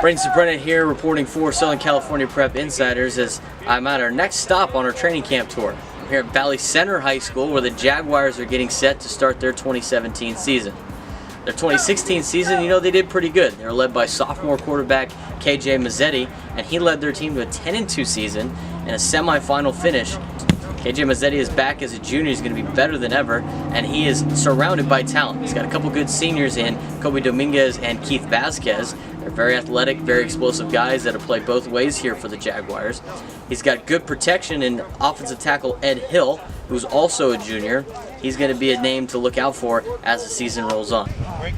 Braden Brennan here reporting for Southern California Prep Insiders as I'm at our next stop on our training camp tour. I'm here at Valley Center High School where the Jaguars are getting set to start their 2017 season. Their 2016 season, they did pretty good. They were led by sophomore quarterback KJ Mazzetti, and he led their team to a 10-2 season and a semifinal finish. KJ Mazzetti is back as a junior. He's going to be better than ever, and he is surrounded by talent. He's got a couple good seniors in Kobe Dominguez and Keith Vasquez. They're very athletic, very explosive guys that have played both ways here for the Jaguars. He's got good protection in offensive tackle Ed Hill, who's also a junior. He's going to be a name to look out for as the season rolls on.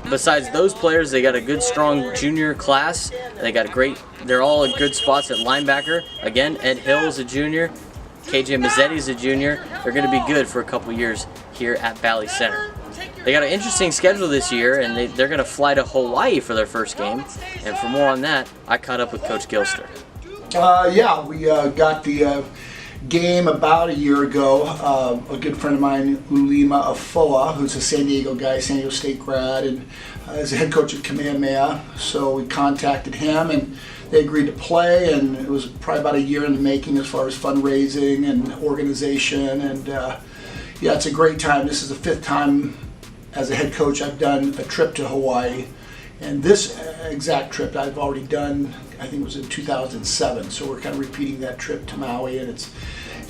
Besides those players, they got a good, strong junior class. They're all in good spots at linebacker. Again, Ed Hill is a junior. KJ Mazzetti is a junior. They're going to be good for a couple years here at Valley Center. They got an interesting schedule this year, and they're going to fly to Hawaii for their first game. And for more on that, I caught up with Coach Gilster. We got the game about a year ago. A good friend of mine, Ulima Afoa, who's a San Diego guy, San Diego State grad, and is a head coach at Kamehameha. So we contacted him, and they agreed to play, and it was probably about a year in the making as far as fundraising and organization. And it's a great time. This is the fifth time as a head coach I've done a trip to Hawaii. And this exact trip I've already done, I think it was in 2007. So we're kind of repeating that trip to Maui, and it's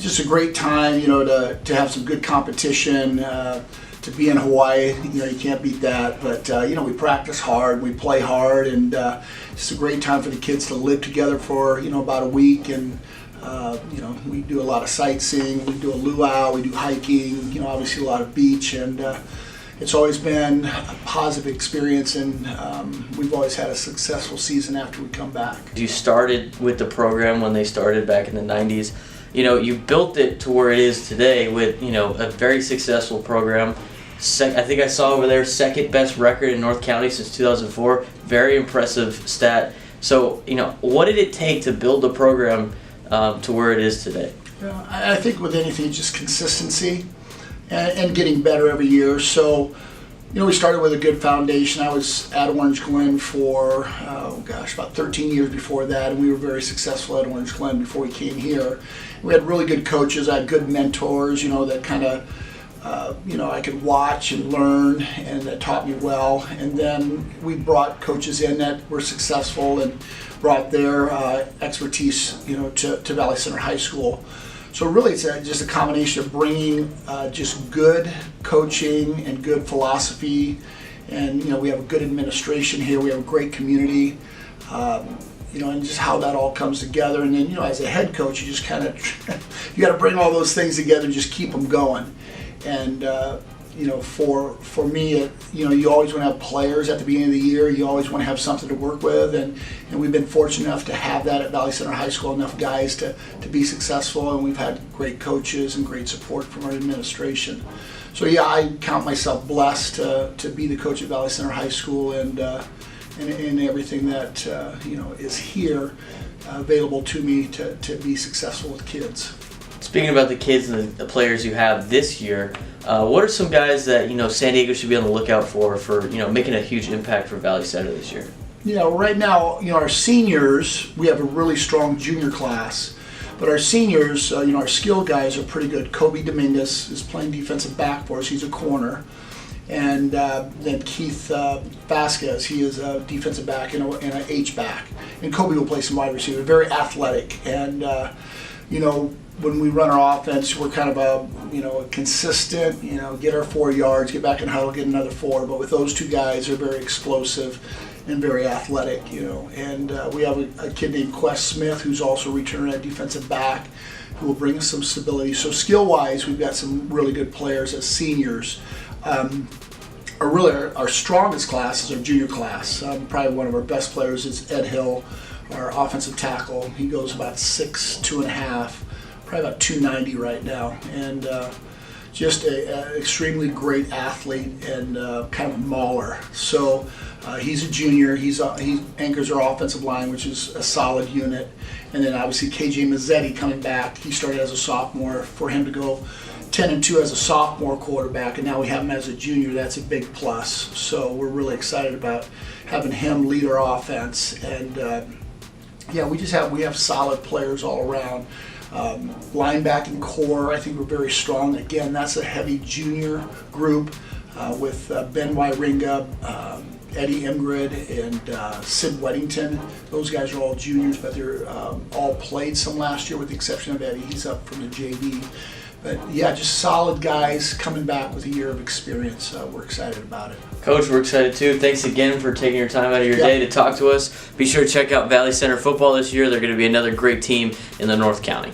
just a great time, to have some good competition, to be in Hawaii. You can't beat that. But we practice hard, we play hard, and it's a great time for the kids to live together for about a week. And we do a lot of sightseeing, we do a luau, we do hiking, obviously a lot of beach, and it's always been a positive experience, and we've always had a successful season after we come back. You started with the program when they started back in the 90s. You built it to where it is today with, a very successful program. I think I saw over there second best record in North County since 2004. Very impressive stat. So, what did it take to build the program to where it is today? I think with anything, just consistency and getting better every year. So, we started with a good foundation. I was at Orange Glen for, about 13 years before that, and we were very successful at Orange Glen before we came here. We had really good coaches. I had good mentors, that kind of, I could watch and learn, and that taught me well. And then we brought coaches in that were successful and brought their expertise, to Valley Center High School. So really, it's just a combination of bringing just good coaching and good philosophy, and we have a good administration here. We have a great community, and just how that all comes together. And then, as a head coach, you just kind of you got to bring all those things together and just keep them going. And for me, you always want to have players at the beginning of the year. You always want to have something to work with, and we've been fortunate enough to have that at Valley Center High School, enough guys to be successful, and we've had great coaches and great support from our administration. So I count myself blessed to be the coach at Valley Center High School, and everything that is here available to me to be successful with kids. Speaking about the kids and the players you have this year, what are some guys that San Diego should be on the lookout for making a huge impact for Valley Center this year? Right now, our seniors, we have a really strong junior class, but our seniors, our skill guys are pretty good. Kobe Dominguez is playing defensive back for us. He's a corner. And then Keith Vasquez, he is a defensive back and an H-back. And Kobe will play some wide receiver, very athletic. And, when we run our offense, we're kind of a consistent, get our 4 yards, get back in huddle, get another 4. But with those two guys, they're very explosive and very athletic, And we have a kid named Quest Smith, who's also returning at defensive back, who will bring us some stability. So skill-wise, we've got some really good players as seniors. Our strongest class is our junior class. Probably one of our best players is Ed Hill, our offensive tackle. He goes about 6'2.5", probably about 290 right now, and just an extremely great athlete and kind of a mauler. So he's a junior. He anchors our offensive line, which is a solid unit. And then obviously KJ Mazzetti coming back. He started as a sophomore. For him to go 10-2 as a sophomore quarterback, and now we have him as a junior. That's a big plus. So we're really excited about having him lead our offense. And yeah, we have solid players all around. Linebacking core, I think we're very strong. Again, that's a heavy junior group with Ben Wyringa, Eddie Imgrid, and Sid Weddington. Those guys are all juniors, but they're all played some last year with the exception of Eddie. He's up from the JV. But yeah, just solid guys coming back with a year of experience. We're excited about it. Coach, we're excited too. Thanks again for taking your time out of your Yep. day to talk to us. Be sure to check out Valley Center football this year. They're going to be another great team in the North County.